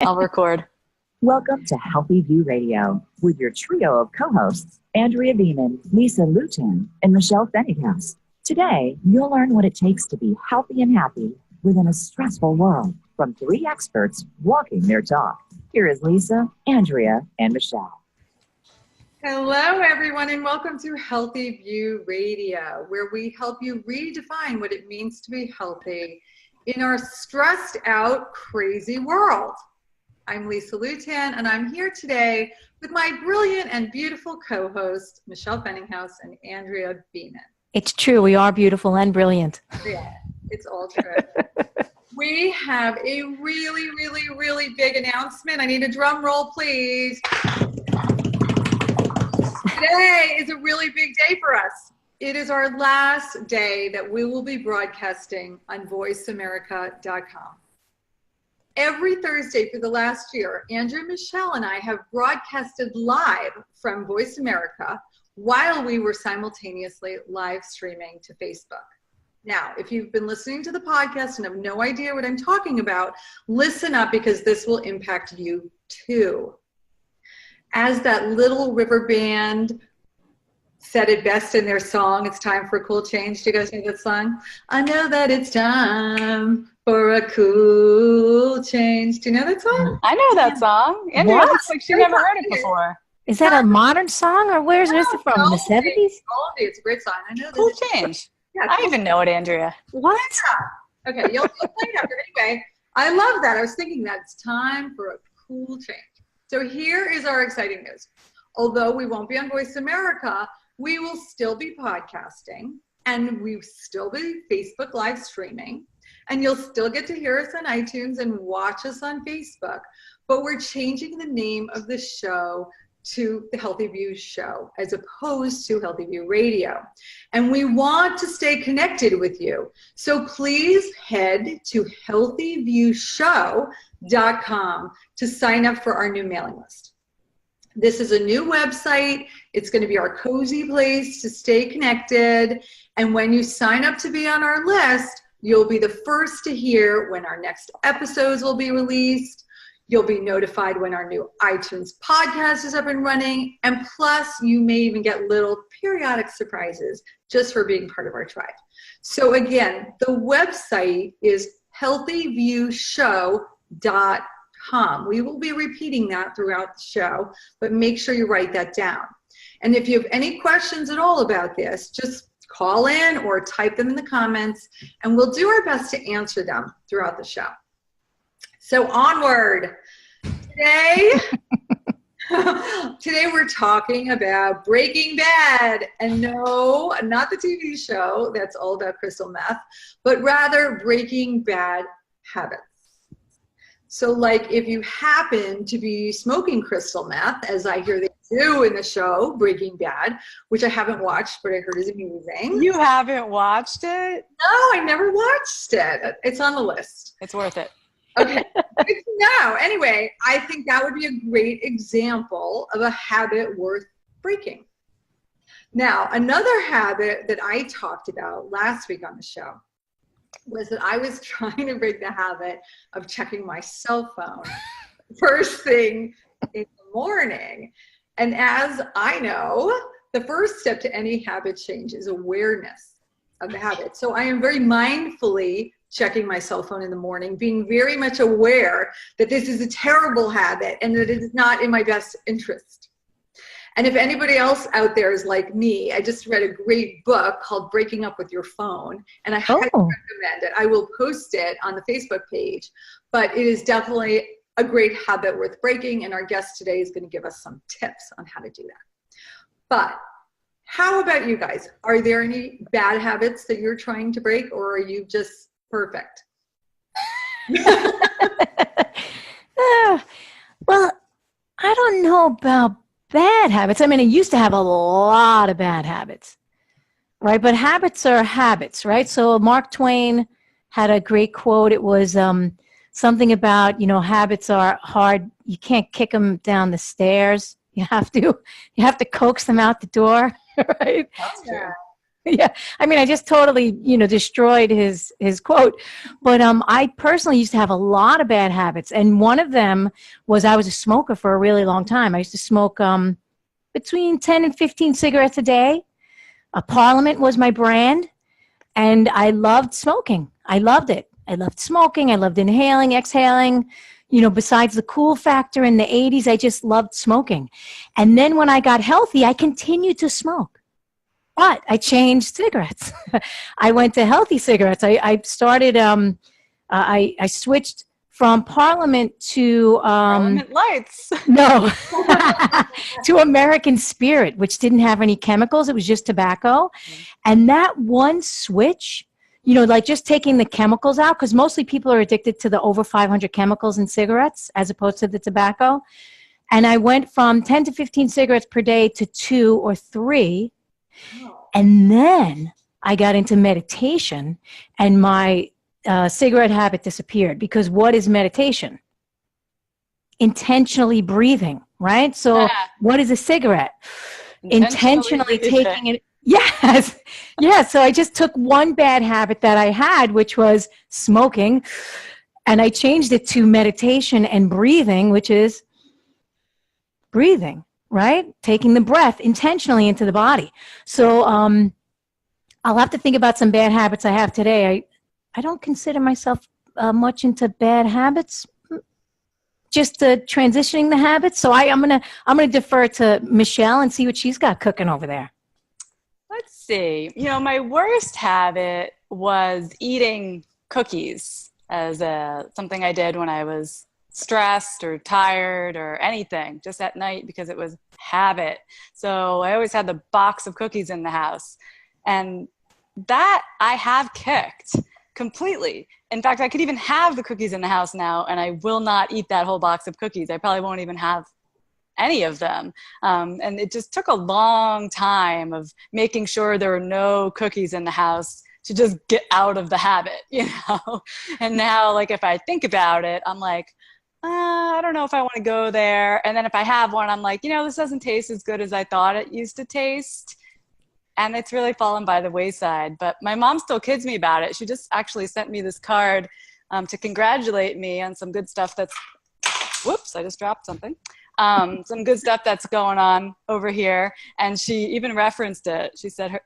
I'll record. Welcome to Healthy View Radio with your trio of co-hosts, Andrea Beeman, Lisa Luton, and Michelle Fenninghouse. Today, you'll learn what it takes to be healthy and happy within a stressful world from three experts walking their talk. Here is Lisa, Andrea, and Michelle. Hello, everyone, and welcome to Healthy View Radio, where we help you redefine what it means to be healthy in our stressed out, crazy world. I'm Lisa Luton, and I'm here today with my brilliant and beautiful co-hosts, Michelle Fenninghouse and Andrea Beeman. It's true. We are beautiful and brilliant. Yeah, it's all true. We have a really big announcement. I need a drum roll, please. Today is a really big day for us. It is our last day that we will be broadcasting on voiceamerica.com. Every Thursday for the last year, Andrew, Michelle, and I have broadcasted live from Voice America while we were simultaneously live streaming to Facebook. Now, if you've been listening to the podcast and have no idea what I'm talking about, listen up because this will impact you too. As that Little River Band said it best in their song, It's Time for a Cool Change. Do you guys know that song? I know that it's time for a cool change. Do you know that song? I know that song. Andrea looks like she never heard it before. Is that a modern song, or where's it from? No, The 70s? It's a great song. I know that. Cool change. Yeah, I even know it, Andrea. What? Yeah. Okay, you'll play it after. Anyway, I love that. I was thinking that it's time for a cool change. So here is our exciting news. Although we won't be on Voice America, we will still be podcasting, and we will still be Facebook live streaming, and you'll still get to hear us on iTunes and watch us on Facebook. But we're changing the name of the show to the Healthy View Show as opposed to Healthy View Radio. And we want to stay connected with you. So please head to healthyviewshow.com to sign up for our new mailing list. This is a new website. It's going to be our cozy place to stay connected. And when you sign up to be on our list, you'll be the first to hear when our next episodes will be released. You'll be notified when our new iTunes podcast is up and running. And plus, you may even get little periodic surprises just for being part of our tribe. So again, the website is healthyviewshow.com. We will be repeating that throughout the show, but make sure you write that down. And if you have any questions at all about this, just call in or type them in the comments, and we'll do our best to answer them throughout the show. So onward. Today we're talking about Breaking Bad. And no, not the TV show that's all about crystal meth, but rather Breaking Bad habits. So like if you happen to be smoking crystal meth, as I hear they do in the show Breaking Bad, which I haven't watched, but I heard is amazing. You haven't watched it? No, I never watched it. It's on the list. It's worth it. Okay, good to know. Anyway, I think that would be a great example of a habit worth breaking. Now, another habit that I talked about last week on the show was that I was trying to break the habit of checking my cell phone first thing in the morning. And as I know, the first step to any habit change is awareness of the habit. So I am very mindfully checking my cell phone in the morning, being very much aware that this is a terrible habit and that it is not in my best interest. And if anybody else out there is like me, I just read a great book called Breaking Up with Your Phone, and I highly recommend it. I will post it on the Facebook page, but it is definitely a great habit worth breaking, and our guest today is going to give us some tips on how to do that. But how about you guys? Are there any bad habits that you're trying to break, or are you just perfect? Well, I don't know about bad habits. I mean, I used to have a lot of bad habits, right? But habits are habits, right? So Mark Twain had a great quote. It was something about, habits are hard. You can't kick them down the stairs. You have to coax them out the door, right? That's true. Yeah. I mean, I just totally, destroyed his quote. But I personally used to have a lot of bad habits. And one of them was I was a smoker for a really long time. I used to smoke between 10 and 15 cigarettes a day. Parliament was my brand. And I loved smoking. I loved it. I loved smoking. I loved inhaling, exhaling. Besides the cool factor in the 80s, I just loved smoking. And then when I got healthy, I continued to smoke. But I changed cigarettes. I went to healthy cigarettes. I started, I switched from Parliament to... Parliament Lights. No, to American Spirit, which didn't have any chemicals. It was just tobacco. And that one switch, like just taking the chemicals out, because mostly people are addicted to the over 500 chemicals in cigarettes as opposed to the tobacco. And I went from 10 to 15 cigarettes per day to 2 or 3. And then I got into meditation, and my cigarette habit disappeared. Because what is meditation? Intentionally breathing, right? So what is a cigarette? Intentionally taking it. Yes. Yeah. So I just took one bad habit that I had, which was smoking, and I changed it to meditation and breathing, which is breathing, right? Taking the breath intentionally into the body. So I'll have to think about some bad habits I have today. I don't consider myself much into bad habits, just transitioning the habits. So I'm gonna defer to Michelle and see what she's got cooking over there. Let's see. My worst habit was eating cookies as something I did when I was stressed or tired or anything, just at night, because it was habit. So I always had the box of cookies in the house, and that I have kicked completely. In fact, I could even have the cookies in the house now, and I will not eat that whole box of cookies. I probably won't even have any of them. And it just took a long time of making sure there were no cookies in the house to just get out of the habit, And now, like, if I think about it, I'm like, I don't know if I want to go there. And then if I have one, I'm like, this doesn't taste as good as I thought it used to taste. And it's really fallen by the wayside. But my mom still kids me about it. She just actually sent me this card to congratulate me on some good stuff that's, whoops, I just dropped something. Some good stuff that's going on over here. And she even referenced it. She said,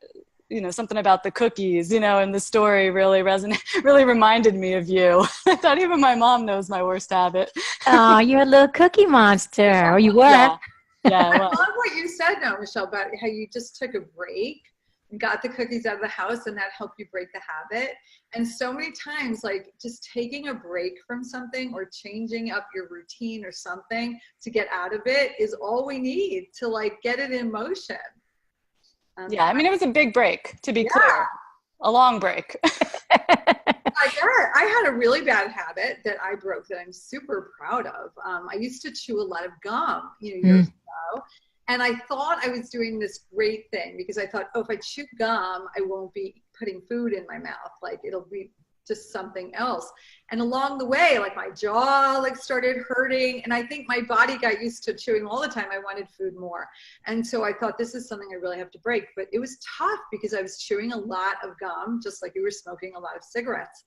something about the cookies, and the story really really reminded me of you. I thought even my mom knows my worst habit. Oh, you're a little cookie monster, or you were. Yeah. I love what you said now, Michelle, about how you just took a break and got the cookies out of the house, and that helped you break the habit. And so many times, like, just taking a break from something or changing up your routine or something to get out of it is all we need to, like, get it in motion. Yeah, I mean, it was a big break, to be clear. A long break. I had a really bad habit that I broke that I'm super proud of. I used to chew a lot of gum, years ago. And I thought I was doing this great thing because I thought, if I chew gum, I won't be putting food in my mouth. Like, it'll be just something else. And along the way, like, my jaw started hurting, and I think my body got used to chewing all the time. I wanted food more. And so I thought, this is something I really have to break. But it was tough because I was chewing a lot of gum, just like you were smoking a lot of cigarettes.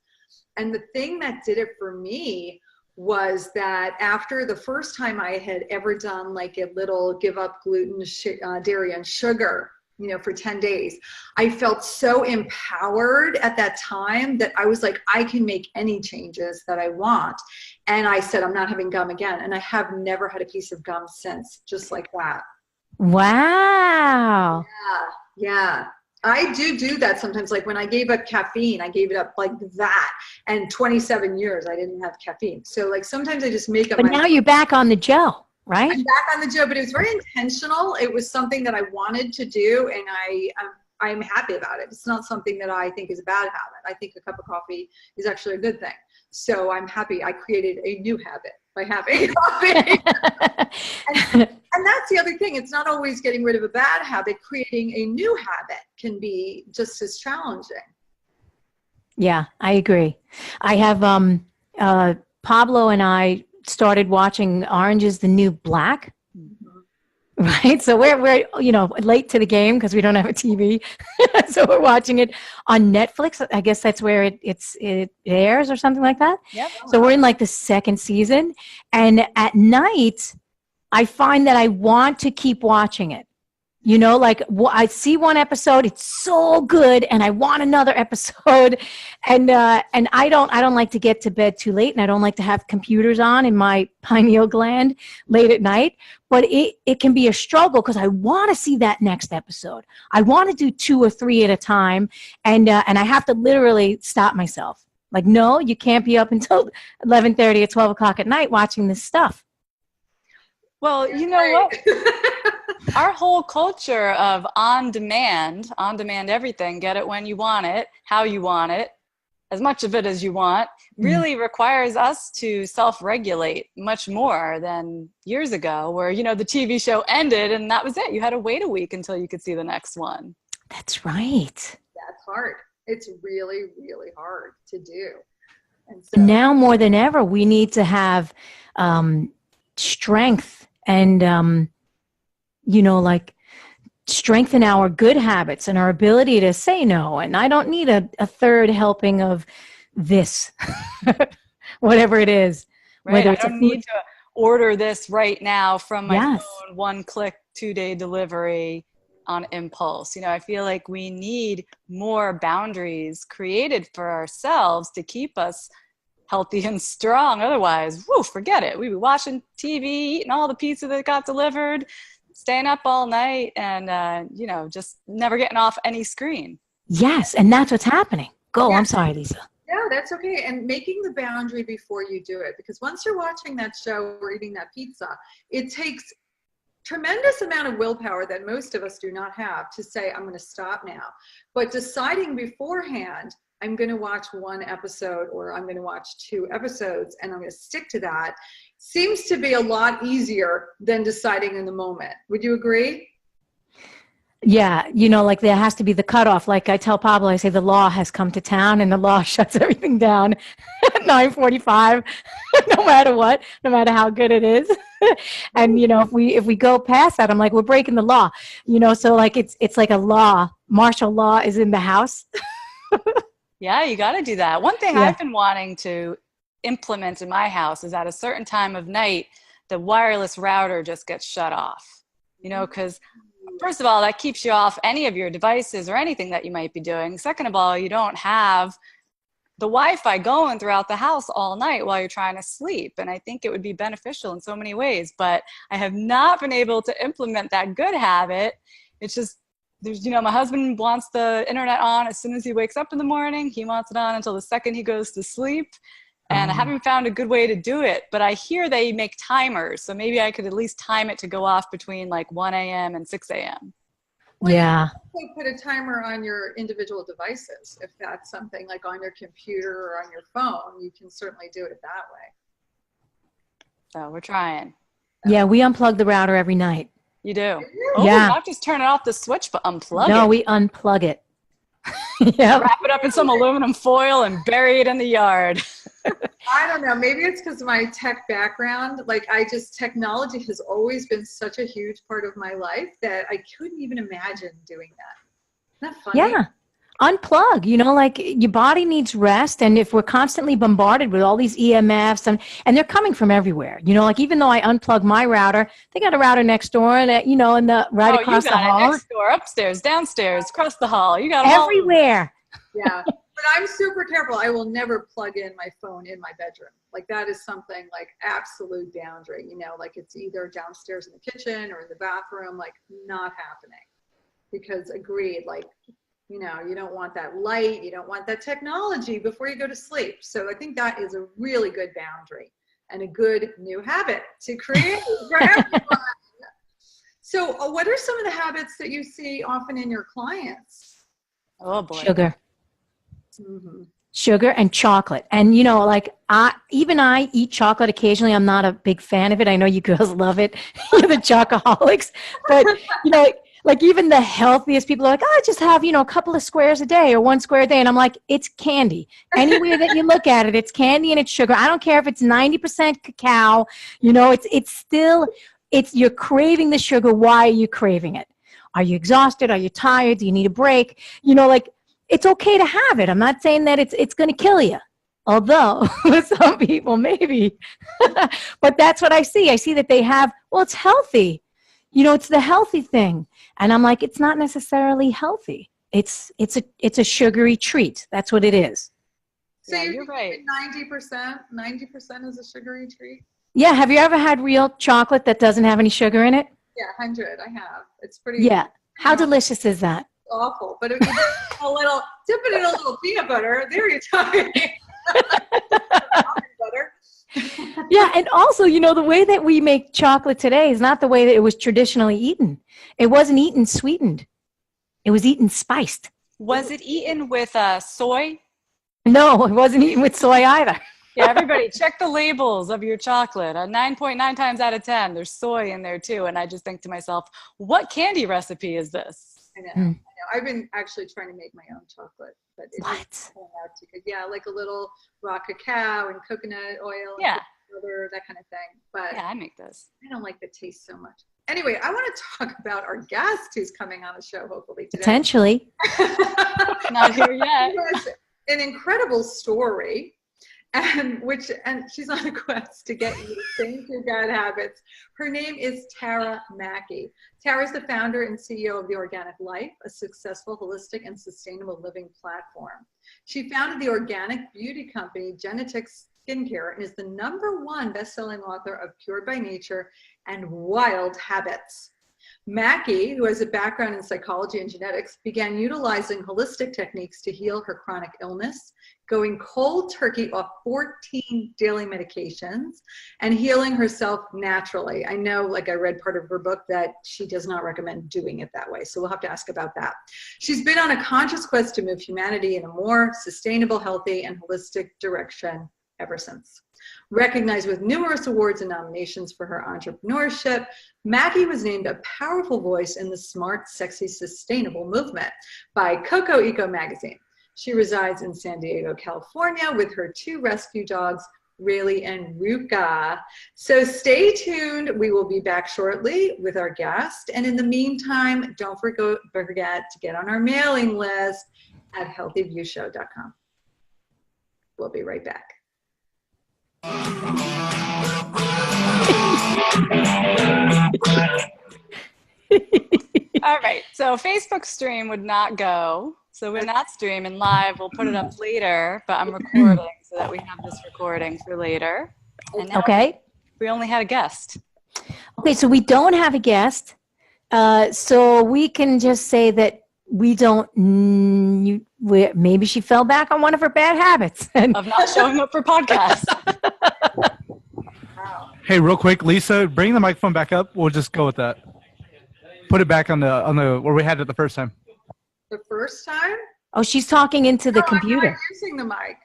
And the thing that did it for me was that after the first time I had ever done like a little give up gluten, dairy, and sugar, for 10 days, I felt so empowered at that time that I was like, I can make any changes that I want. And I said, I'm not having gum again. And I have never had a piece of gum since, just like that. Wow. Yeah. I do that sometimes. Like, when I gave up caffeine, I gave it up like that. And 27 years, I didn't have caffeine. So, like, sometimes I just make up. But now you're back on the gel, right? I'm back on the gel, but it was very intentional. It was something that I wanted to do, and I'm happy about it. It's not something that I think is a bad habit. I think a cup of coffee is actually a good thing. So I'm happy I created a new habit by having coffee. And that's the other thing. It's not always getting rid of a bad habit. Creating a new habit can be just as challenging. Yeah, I agree. I have Pablo and I started watching Orange is the New Black. Right. So we're late to the game because we don't have a TV. So we're watching it on Netflix. I guess that's where it airs or something like that. Yep. So we're in like the second season. And at night, I find that I want to keep watching it. Like I see one episode, it's so good, and I want another episode, and I don't like to get to bed too late, and I don't like to have computers on in my pineal gland late at night. But it can be a struggle because I want to see that next episode. I want to do 2 or 3 at a time, and I have to literally stop myself. Like, no, you can't be up until 11:30 or 12 o'clock at night watching this stuff. Well, you know what? Our whole culture of on demand everything, get it when you want it, how you want it, as much of it as you want, really requires us to self-regulate much more than years ago where, the TV show ended and that was it. You had to wait a week until you could see the next one. That's right. That's hard. It's really, really hard to do. And so now more than ever, we need to have strength and like strengthen our good habits and our ability to say no. And I don't need a third helping of this, whatever it is. Right. Whether I it's don't need to order this right now from my phone, 1-click, 2-day delivery on impulse. I feel like we need more boundaries created for ourselves to keep us healthy and strong. Otherwise, forget it. We'd be watching TV, eating all the pizza that got delivered, staying up all night, and just never getting off any screen. Yes, and that's what's happening. Go. Yeah. I'm sorry, Lisa. No, that's okay. And making the boundary before you do it, because once you're watching that show or eating that pizza, it takes tremendous amount of willpower that most of us do not have to say, I'm going to stop now. But deciding beforehand, I'm going to watch 1 episode or I'm going to watch 2 episodes and I'm going to stick to that seems to be a lot easier than deciding in the moment. Would you agree? Yeah. Like there has to be the cutoff. Like I tell Pablo, I say the law has come to town and the law shuts everything down at 9:45, no matter what, no matter how good it is. And, if we go past that, I'm like, we're breaking the law, so like it's like a law, martial law is in the house. Yeah, you got to do that. One thing I've been wanting to implement in my house is at a certain time of night, the wireless router just gets shut off, because first of all, that keeps you off any of your devices or anything that you might be doing. Second of all, you don't have the Wi-Fi going throughout the house all night while you're trying to sleep. And I think it would be beneficial in so many ways, but I have not been able to implement that good habit. It's just, there's, my husband wants the internet on as soon as he wakes up in the morning. He wants it on until the second he goes to sleep. And I haven't found a good way to do it, but I hear they make timers. So maybe I could at least time it to go off between like 1 a.m. and 6 a.m. Well, yeah. You can put a timer on your individual devices. If that's something like on your computer or on your phone, you can certainly do it that way. So we're trying. Yeah, we unplug the router every night. You do? Oh, yeah. Not just turn it off the switch, but unplug it. No, we unplug it. Yeah. Wrap it up in some aluminum foil and bury it in the yard. I don't know. Maybe it's because of my tech background. Like technology has always been such a huge part of my life that I couldn't even imagine doing that. Isn't that funny? Yeah. Unplug, like your body needs rest. And if we're constantly bombarded with all these EMFs and they're coming from everywhere, like even though I unplug my router, they got a router next door that, in the right across the hall. Next door, upstairs, downstairs, across the hall. You got everywhere. Yeah. But I'm super careful. I will never plug in my phone in my bedroom. Like that is something like absolute boundary, like it's either downstairs in the kitchen or in the bathroom, like not happening. Because agreed, like, you don't want that light, you don't want that technology before you go to sleep. So I think that is a really good boundary and a good new habit to create for everyone. So what are some of the habits that you see often in your clients? Oh boy. Sugar. Mm-hmm. Sugar and chocolate. And, I eat chocolate occasionally. I'm not a big fan of it. I know you girls love it. You're the chocoholics. But, like even the healthiest people are like, I just have, a couple of squares a day or 1 square a day. And I'm like, it's candy. Anywhere that you look at it, it's candy and it's sugar. I don't care if it's 90% cacao. It's still, you're craving the sugar. Why are you craving it? Are you exhausted? Are you tired? Do you need a break? Like, it's okay to have it. I'm not saying that it's going to kill you. Although with some people, maybe. But that's what I see. I see that they have, well, it's healthy. It's the healthy thing. And I'm like, it's not necessarily healthy. It's a sugary treat. That's what it is. So Yeah, you're right. 90% is a sugary treat? Yeah. Have you ever had real chocolate that doesn't have any sugar in it? Yeah, 100. I have. It's pretty. Yeah. How delicious is that? Awful. But if you dip it in a little peanut butter, there you're talking. Butter. Yeah. And also, the way that we make chocolate today is not the way that it was traditionally eaten. It wasn't eaten sweetened. It was eaten spiced. Was it eaten with soy? No, it wasn't eaten with soy either. Yeah, everybody check the labels of your chocolate. 9.9 times out of 10, there's soy in there too. And I just think to myself, what candy recipe is this? I know. I've been actually trying to make my own chocolate, but it What? doesn't turn out too good. Yeah, like a little raw cacao and coconut oil. Yeah. And butter, that kind of thing. But Yeah, I make this. I don't like the taste so much. Anyway, I want to talk about our guest who's coming on the show hopefully today. Potentially. Not here yet. She has an incredible story. And she's on a quest to get you to change your bad habits. Her name is Tara Mackey. Tara is the founder and CEO of The Organic Life, a successful, holistic, and sustainable living platform. She founded the organic beauty company Genetics Skincare and is the #1 best-selling author of Cured by Nature and Wild Habits. Mackey, who has a background in psychology and genetics, began utilizing holistic techniques to heal her chronic illness, going cold turkey off 14 daily medications, and healing herself naturally. I know, like I read part of her book, that she does not recommend doing it that way, so we'll have to ask about that. She's been on a conscious quest to move humanity in a more sustainable, healthy, and holistic direction ever since. Recognized with numerous awards and nominations for her entrepreneurship, Mackey was named a powerful voice in the smart, sexy, sustainable movement by Coco Eco magazine. She resides in San Diego, California with her 2 rescue dogs, Rayleigh and Ruka. So stay tuned. We will be back shortly with our guest. And in the meantime, don't forget to get on our mailing list at healthyviewshow.com. We'll be right back. All right. So Facebook stream would not go. So we're not streaming live. We'll put it up later, but I'm recording so that we have this recording for later. And now Okay. we only had a guest. Okay, so we don't have a guest. So we can just say that we don't, maybe she fell back on one of her bad habits. Of not showing up for podcasts. Hey, real quick, Lisa, bring the microphone back up. We'll just go with that. Put it back on the where we had it the first time. The first time? Oh, she's talking into the No, computer. I'm not using the mic.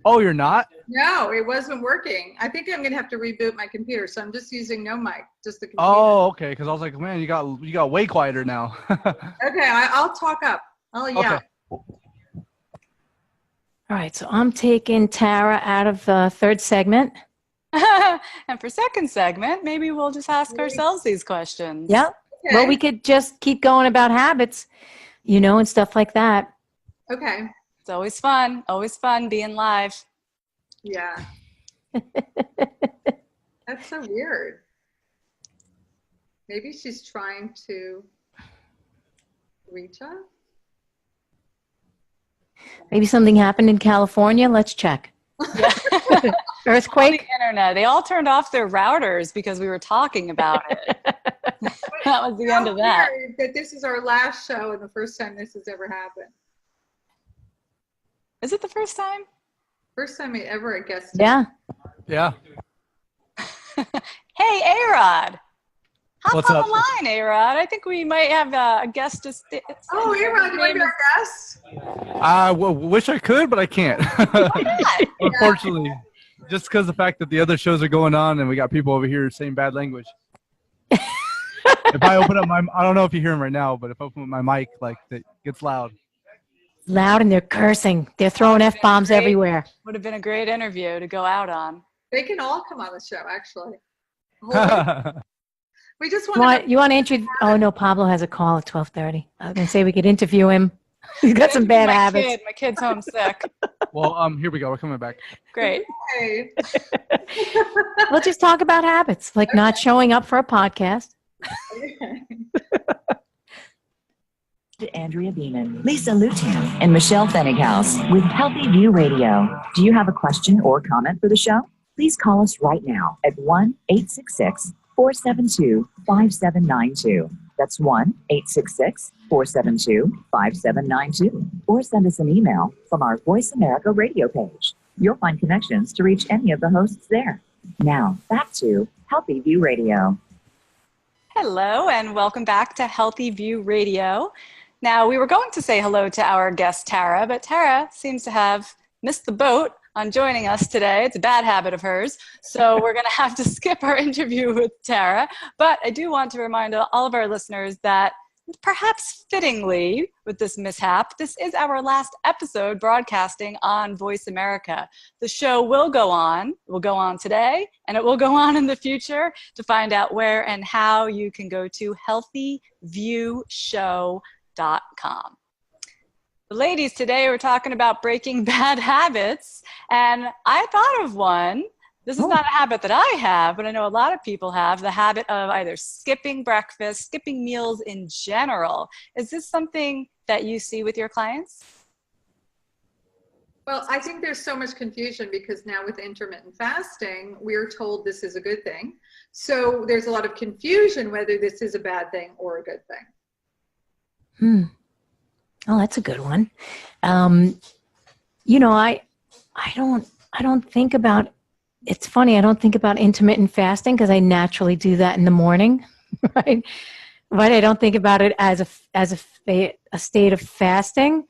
Oh, you're not? No, it wasn't working. I think I'm gonna have to reboot my computer, so I'm just using no mic, just the computer. Oh, okay. Because I was like, man, you got way quieter now. Okay, I'll talk up. Yeah. Okay. All right, so I'm taking Tara out of the third segment. And for second segment, maybe we'll just ask ourselves these questions. Yep. Okay. Well, we could just keep going about habits, and stuff like that. Okay. It's always fun being live. Yeah. That's so weird. Maybe she's trying to reach us. Maybe something happened in California. Let's check. On Earthquake? the internet. They all turned off their routers because we were talking about it. That was the end of that. Weird that this is our last show and the first time this has ever happened. Is it the first time? First time I ever a guest. Yeah. Yeah. Hey, A-Rod. Hop What's on up? the line, A-Rod. I think we might have a guest to Oh, Aaron, you want to be our guest? I wish I could, but I can't. Why not? Unfortunately, just because the fact that the other shows are going on and we got people over here saying bad language. If I open up I don't know if you hear them right now, but if I open up my mic, like, it gets loud. Loud and they're cursing. They're throwing F-bombs everywhere. Would have been a great interview to go out on. They can all come on the show, actually. We just want to. You want to introduce? Oh no, Pablo has a call at 12:30. I was gonna say we could interview him. He's got some bad habits. My kid's homesick. Well, here we go. We're coming back. Great. Okay. We'll just talk about habits, like not showing up for a podcast. Andrea Beeman, Lisa Lutan, and Michelle Fennighaus with Healthy View Radio. Do you have a question or comment for the show? Please call us right now at 1-866-472-5792. That's 1-866-472-5792. Or send us an email from our Voice America radio page. You'll find connections to reach any of the hosts there. Now, back to Healthy View Radio. Hello, and welcome back to Healthy View Radio. Now, we were going to say hello to our guest, Tara, but Tara seems to have missed the boat on joining us today. It's a bad habit of hers. So we're going to have to skip our interview with Tara. But I do want to remind all of our listeners that perhaps fittingly with this mishap, this is our last episode broadcasting on Voice America. The show will go on today, and it will go on in the future. To find out where and how, you can go to healthyviewshow.com. The ladies, today we're talking about breaking bad habits, and I thought of one. This is not a habit that I have, but I know a lot of people have, the habit of either skipping breakfast, skipping meals in general. Is this something that you see with your clients? Well, I think there's so much confusion because now with intermittent fasting, we're told this is a good thing. So there's a lot of confusion whether this is a bad thing or a good thing. Oh, that's a good one. You know, I don't think about, it's funny, I don't think about intermittent fasting because I naturally do that in the morning, right? But I don't think about it as a state of fasting.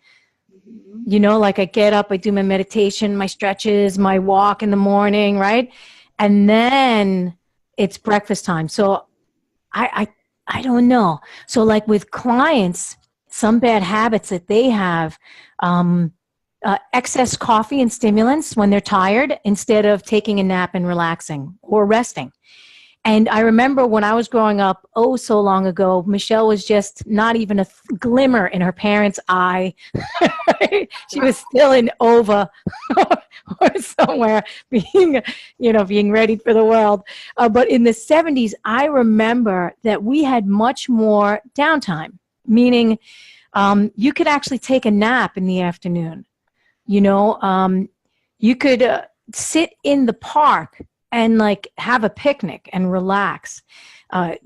You know, like I get up, I do my meditation, my stretches, my walk in the morning, right? And then it's breakfast time. So I don't know. So like with clients, some bad habits that they have, excess coffee and stimulants when they're tired instead of taking a nap and relaxing or resting. And I remember when I was growing up, so long ago, Michelle was just not even a glimmer in her parents' eye. She was still in Ova or somewhere being ready for the world. But in the 70s, I remember that we had much more downtime, meaning you could actually take a nap in the afternoon. You could sit in the park and like have a picnic and relax. As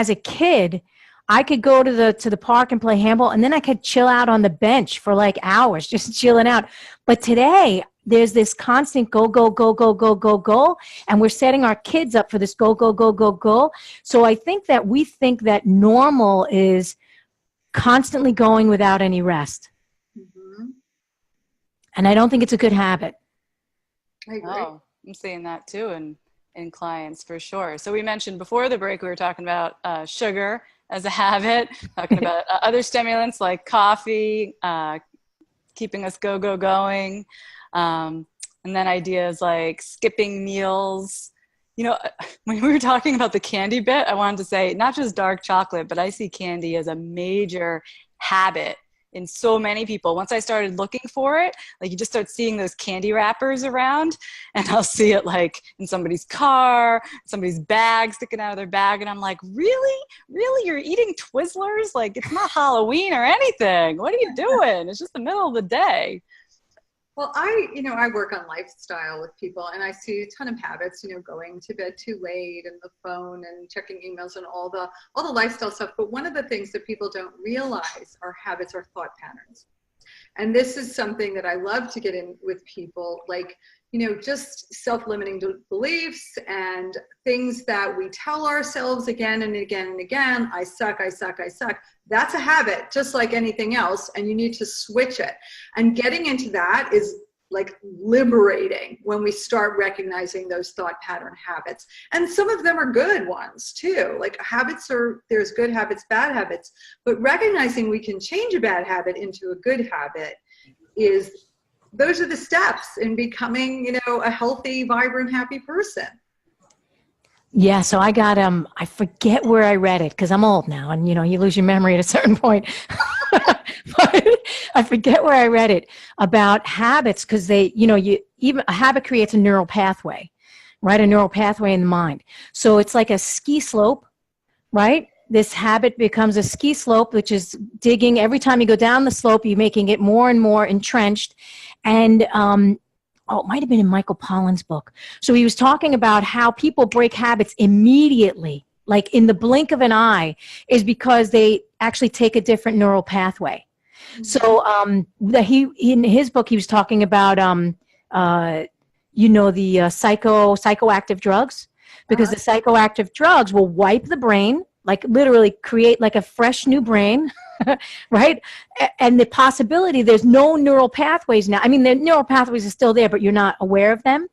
a kid, I could go to the park and play handball, and then I could chill out on the bench for like hours, just chilling out. But today, there's this constant go, go, go, go, go, go, go, and we're setting our kids up for this go, go, go, go, go. So I think that we think that normal is constantly going without any rest. Mm-hmm. And I don't think it's a good habit. I agree. Oh, I'm seeing that too in clients for sure. So we mentioned before the break, we were talking about sugar as a habit, talking about other stimulants like coffee, keeping us going. And then ideas like skipping meals. When we were talking about the candy bit, I wanted to say not just dark chocolate, but I see candy as a major habit in so many people. Once I started looking for it, like you just start seeing those candy wrappers around, and I'll see it like in somebody's car, somebody's bag sticking out of their bag. And I'm like, really? You're eating Twizzlers? Like it's not Halloween or anything. What are you doing? It's just the middle of the day. Well, I work on lifestyle with people, and I see a ton of habits, going to bed too late and the phone and checking emails and all the lifestyle stuff. But one of the things that people don't realize are habits or thought patterns. And this is something that I love to get in with people, like, just self-limiting beliefs and things that we tell ourselves again and again and again. I suck. That's a habit, just like anything else, and you need to switch it. And getting into that is like liberating when we start recognizing those thought pattern habits. And some of them are good ones too. Like there's good habits, bad habits, but recognizing we can change a bad habit into a good habit those are the steps in becoming, a healthy, vibrant, happy person. Yeah, so I got I forget where I read it because I'm old now, and you lose your memory at a certain point. But I forget where I read it about habits because you even a habit creates a neural pathway, right? A neural pathway in the mind. So it's like a ski slope, right? This habit becomes a ski slope, which is digging. Every time you go down the slope, you're making it more and more entrenched. And it might have been in Michael Pollan's book. So he was talking about how people break habits immediately, like in the blink of an eye, is because they actually take a different neural pathway. Mm-hmm. So in his book, he was talking about the psychoactive drugs, because the psychoactive drugs will wipe the brain, like literally create like a fresh new brain, right? And the possibility, there's no neural pathways now. I mean, the neural pathways are still there, but you're not aware of them.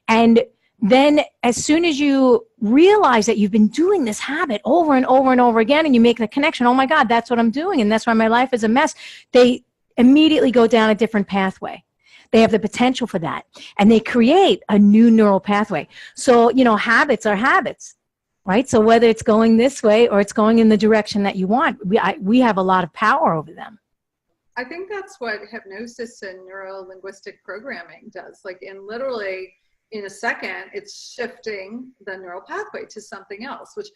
And then as soon as you realize that you've been doing this habit over and over and over again, and you make the connection, oh my God, that's what I'm doing, and that's why my life is a mess, they immediately go down a different pathway. They have the potential for that. And they create a new neural pathway. So, habits are habits, right? So whether it's going this way or it's going in the direction that you want, we have a lot of power over them. I think that's what hypnosis and neuro-linguistic programming does. Like literally in a second, it's shifting the neural pathway to something else, which,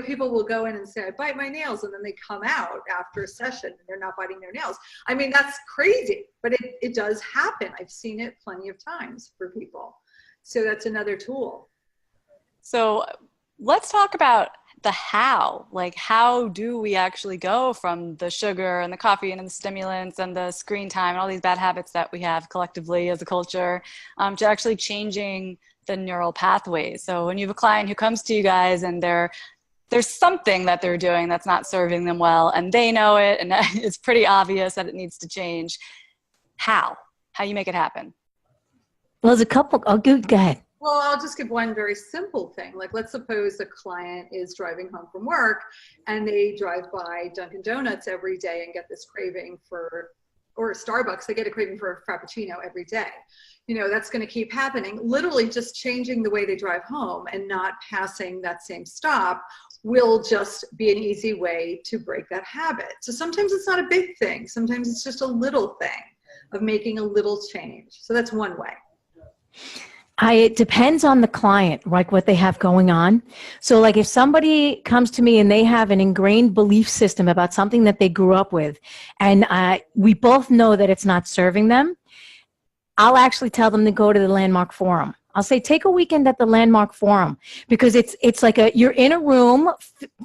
people will go in and say, I bite my nails, and then they come out after a session and they're not biting their nails. I mean, that's crazy, but it does happen. I've seen it plenty of times for people. So that's another tool. So let's talk about the how. Like, how do we actually go from the sugar and the coffee and the stimulants and the screen time and all these bad habits that we have collectively as a culture to actually changing the neural pathways? So when you have a client who comes to you guys and there's something that they're doing that's not serving them well, and they know it, and it's pretty obvious that it needs to change, how you make it happen? Well, there's a couple. Oh, go ahead. Well, I'll just give one very simple thing. Like, let's suppose a client is driving home from work and they drive by Dunkin' Donuts every day and get this craving or Starbucks, they get a craving for a Frappuccino every day. That's going to keep happening. Literally just changing the way they drive home and not passing that same stop will just be an easy way to break that habit. So sometimes it's not a big thing. Sometimes it's just a little thing of making a little change. So that's one way. It depends on the client, like what they have going on. So like if somebody comes to me and they have an ingrained belief system about something that they grew up with, and we both know that it's not serving them, I'll actually tell them to go to the Landmark Forum. I'll say, take a weekend at the Landmark Forum, because it's like you're in a room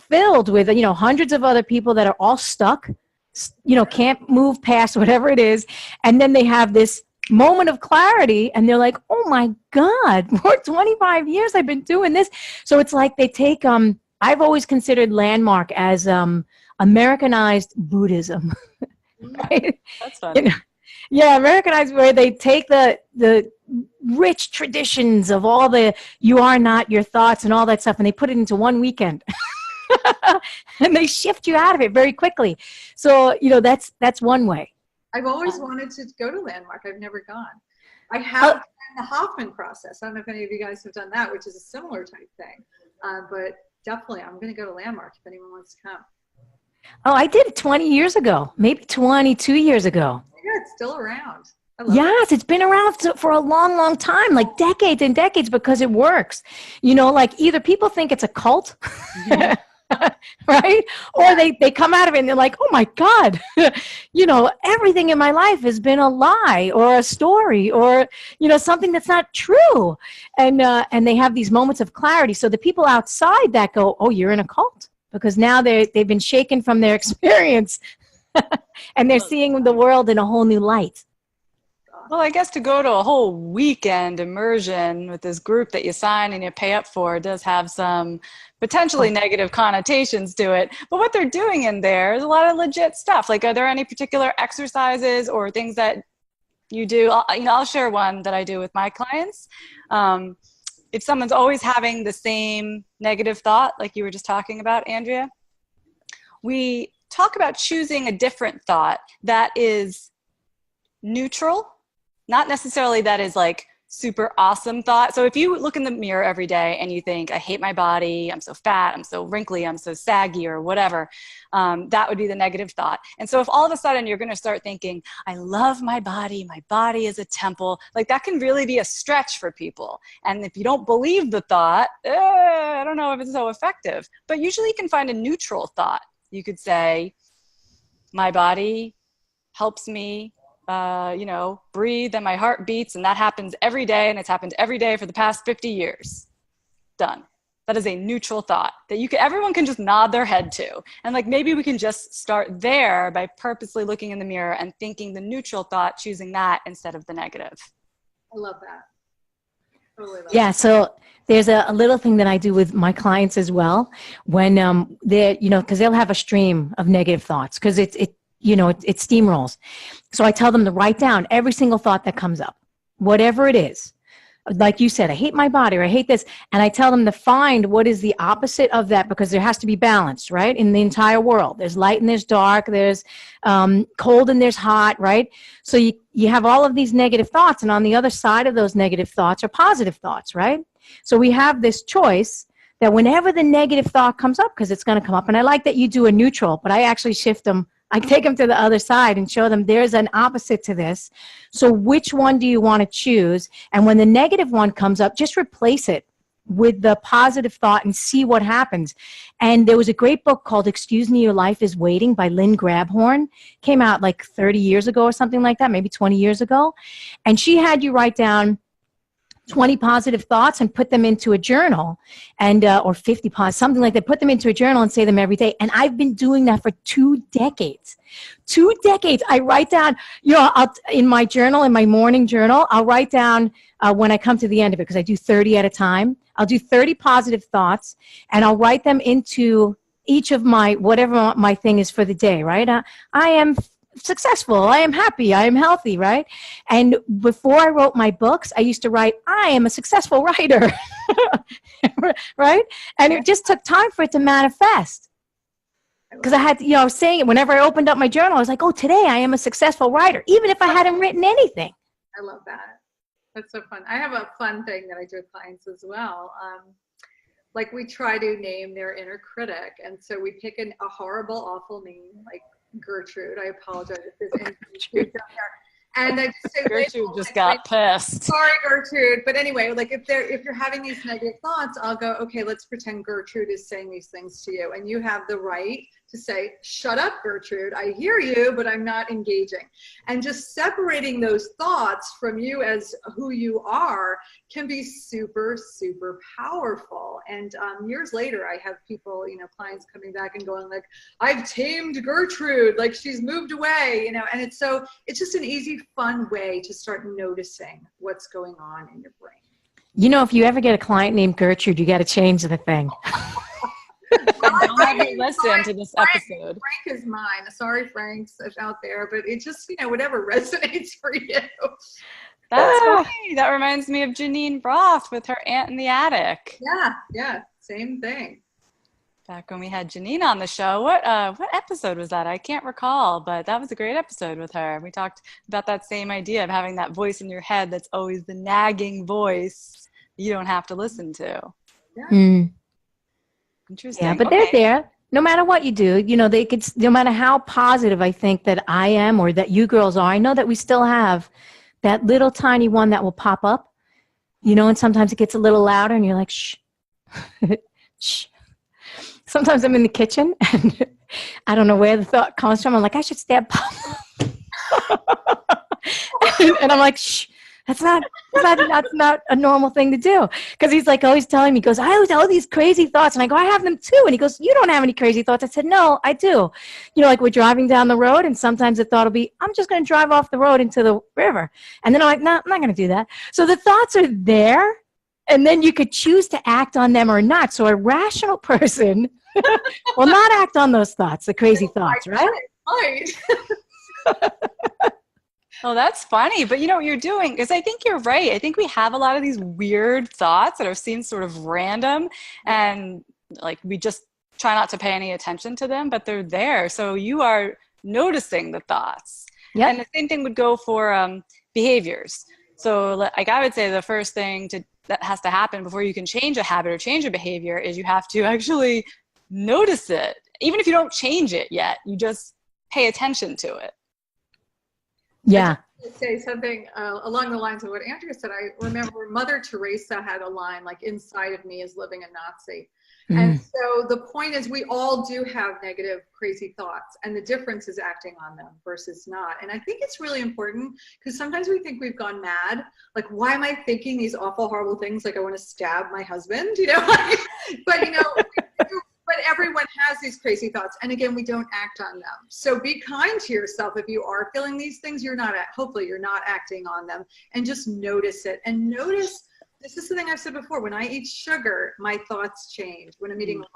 filled with, hundreds of other people that are all stuck, can't move past whatever it is. And then they have this moment of clarity and they're like, oh my God, for 25 years I've been doing this. So it's like they take, I've always considered Landmark as Americanized Buddhism. Right? That's funny. Yeah, Americanized, where they take the rich traditions of all the you are not your thoughts and all that stuff, and they put it into one weekend. And they shift you out of it very quickly. So, that's one way. I've always wanted to go to Landmark. I've never gone. I have done the Hoffman process. I don't know if any of you guys have done that, which is a similar type thing. But definitely, I'm going to go to Landmark if anyone wants to come. Oh, I did it 20 years ago, maybe 22 years ago. Yeah, it's still around. Yes, it's been around for a long, long time, like decades and decades, because it works. Like either people think it's a cult, right? Or they come out of it and they're like, oh my God, everything in my life has been a lie or a story or, something that's not true. And they have these moments of clarity. So the people outside that go, oh, you're in a cult, because now they've been shaken from their experience and they're seeing the world in a whole new light. Well, I guess to go to a whole weekend immersion with this group that you sign and you pay up for does have some potentially negative connotations to it. But what they're doing in there is a lot of legit stuff. Like, are there any particular exercises or things that you do? I'll share one that I do with my clients. If someone's always having the same negative thought, like you were just talking about, Andrea, we talk about choosing a different thought that is neutral. Not necessarily that is like super awesome thought. So if you look in the mirror every day and you think, I hate my body, I'm so fat, I'm so wrinkly, I'm so saggy, or whatever, that would be the negative thought. And so if all of a sudden you're going to start thinking, I love my body is a temple, like that can really be a stretch for people. And if you don't believe the thought, I don't know if it's so effective. But usually you can find a neutral thought. You could say, my body helps me breathe, and my heart beats, and that happens every day, and it's happened every day for the past 50 years. Done. That is a neutral thought that everyone can just nod their head to. And like, maybe we can just start there by purposely looking in the mirror and thinking the neutral thought, choosing that instead of the negative. I love that. Totally love Yeah. that. So there's a little thing that I do with my clients as well when they're, because they'll have a stream of negative thoughts because it steamrolls. So I tell them to write down every single thought that comes up, whatever it is. Like you said, I hate my body, or I hate this. And I tell them to find what is the opposite of that, because there has to be balance, right? In the entire world, there's light and there's dark, there's cold and there's hot, right? So you have all of these negative thoughts, and on the other side of those negative thoughts are positive thoughts, right? So we have this choice that whenever the negative thought comes up, because it's going to come up, and I like that you do a neutral, but I actually shift them. I take them to the other side and show them there's an opposite to this. So which one do you want to choose? And when the negative one comes up, just replace it with the positive thought and see what happens. And there was a great book called Excuse Me, Your Life is Waiting by Lynn Grabhorn. Came out like 30 years ago or something like that, maybe 20 years ago. And she had you write down 20 positive thoughts and put them into a journal, and or 50 something like that. Put them into a journal and say them every day. And I've been doing that for 2 decades. 2 decades. I write down, in my journal, in my morning journal, I'll write down when I come to the end of it, because I do 30 at a time. I'll do 30 positive thoughts, and I'll write them into each of whatever my thing is for the day, right? I am successful, I am happy, I am healthy, right? And before I wrote my books, I used to write, I am a successful writer, right? And it just took time for it to manifest. Because I had, I was saying it whenever I opened up my journal, I was like, oh, today I am a successful writer, even if I hadn't written anything. I love that. That's so fun. I have a fun thing that I do with clients as well. Like, we try to name their inner critic. And so we pick a horrible, awful name, like Gertrude. I apologize if there's any Gertrude down there. And I just say, Gertrude just got pissed. Sorry, Gertrude. But anyway, like, if you're having these negative thoughts, I'll go, okay, let's pretend Gertrude is saying these things to you. And you have the right to say, shut up, Gertrude. I hear you, but I'm not engaging. And just separating those thoughts from you as who you are can be super, super powerful. And years later, I have people, clients coming back and going like, I've tamed Gertrude, like she's moved away, and it's just an easy, fun way to start noticing what's going on in your brain. If you ever get a client named Gertrude, you got to change the thing. Don't have you listen to this episode. Frank is mine. Sorry, Frank's out there, but it just, whatever resonates for you. That's funny. That reminds me of Janine Roth with her aunt in the attic. Yeah, same thing. Back when we had Janine on the show, what episode was that? I can't recall, but that was a great episode with her. We talked about that same idea of having that voice in your head that's always the nagging voice you don't have to listen to. Yeah. Mm. Interesting. Yeah, but they're there. No matter what you do, they could, no matter how positive I think that I am or that you girls are, I know that we still have that little tiny one that will pop up, and sometimes it gets a little louder and you're like, shh, shh. Sometimes I'm in the kitchen and I don't know where the thought comes from. I'm like, I should stab Pop. And I'm like, shh. That's not a normal thing to do. Because he's like always telling me, he goes, I always have all these crazy thoughts. And I go, I have them too. And he goes, you don't have any crazy thoughts. I said, no, I do. Like we're driving down the road and sometimes the thought will be, I'm just going to drive off the road into the river. And then I'm like, no, I'm not going to do that. So the thoughts are there. And then you could choose to act on them or not. So a rational person will not act on those thoughts, the crazy thoughts, right? Right. Oh, that's funny. But what you're doing is, I think you're right. I think we have a lot of these weird thoughts that seem sort of random, and like we just try not to pay any attention to them, but they're there. So you are noticing the thoughts. Yep. And the same thing would go for behaviors. So like I would say the first thing that has to happen before you can change a habit or change a behavior is you have to actually notice it. Even if you don't change it yet, you just pay attention to it. Yeah. To say something along the lines of what Andrea said. I remember Mother Teresa had a line like, "Inside of me is living a Nazi." And so the point is, we all do have negative, crazy thoughts, and the difference is acting on them versus not. And I think it's really important because sometimes we think we've gone mad. Like, why am I thinking these awful, horrible things? Like, I want to stab my husband, you know? But, you know, but everyone has these crazy thoughts. And again, we don't act on them. So be kind to yourself. If you are feeling these things, hopefully you're not acting on them, and just notice it. And notice, this is the thing I've said before, when I eat sugar, my thoughts change. When I'm eating a lot,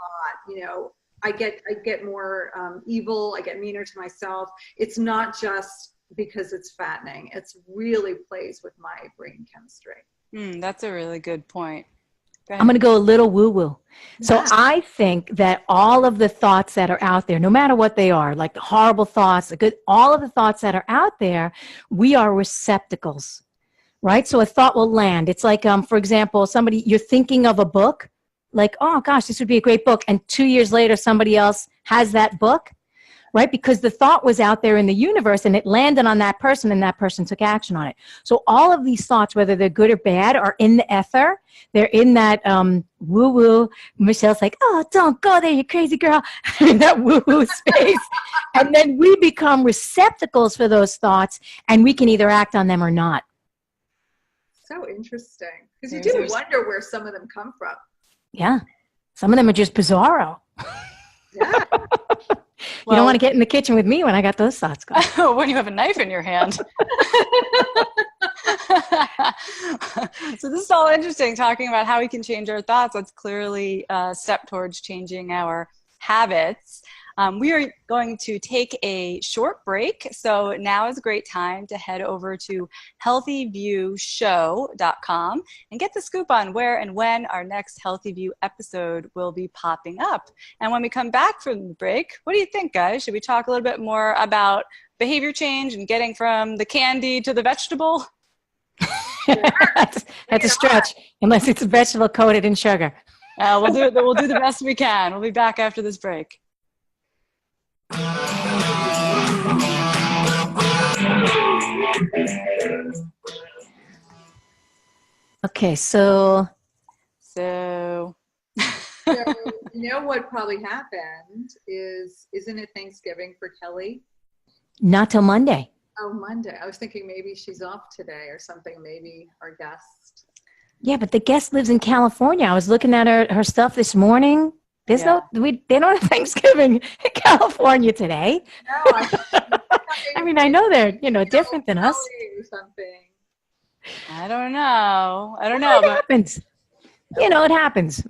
you know, I get more evil, I get meaner to myself. It's not just because it's fattening. It's really plays with my brain chemistry. That's a really good point. I'm going to go a little woo-woo. So Yeah. I think that all of the thoughts that are out there, no matter what they are, like the horrible thoughts, the good, all of the thoughts that are out there, we are receptacles, right? So a thought will land. It's like, for example, you're thinking of a book, like, oh gosh, this would be a great book. And 2 years later, somebody else has that book, right? Because the thought was out there in the universe and it landed on that person and that person took action on it. So all of these thoughts, whether they're good or bad, are in the ether. They're in that woo-woo. Michelle's like, oh, don't go there, you crazy girl. In that woo-woo space. And then we become receptacles for those thoughts, and we can either act on them or not. So interesting. Because you do wonder where some of them come from. Yeah. Some of them are just bizarro. Yeah. You don't want to get in the kitchen with me when I got those thoughts going. When you have a knife in your hand. So this is all interesting, talking about how we can change our thoughts. That's clearly a step towards changing our habits. We are going to take a short break. So now is a great time to head over to healthyviewshow.com and get the scoop on where and when our next Healthy View episode will be popping up. And when we come back from the break, what do you think, guys? Should we talk a little bit more about behavior change and getting from the candy to the vegetable? That's a stretch, unless it's a vegetable coated in sugar. We'll do the best we can. We'll be back after this break. Okay, so So you know what probably happened isn't it Thanksgiving for Kelly? not till Monday. Oh, Monday. I was thinking maybe she's off today or something, maybe our guest. Yeah, but the guest lives in California. I was looking at her stuff this morning. They don't have Thanksgiving in California today. No, I mean, I know they're, different than us. Or something. I don't know. It But happens. It happens.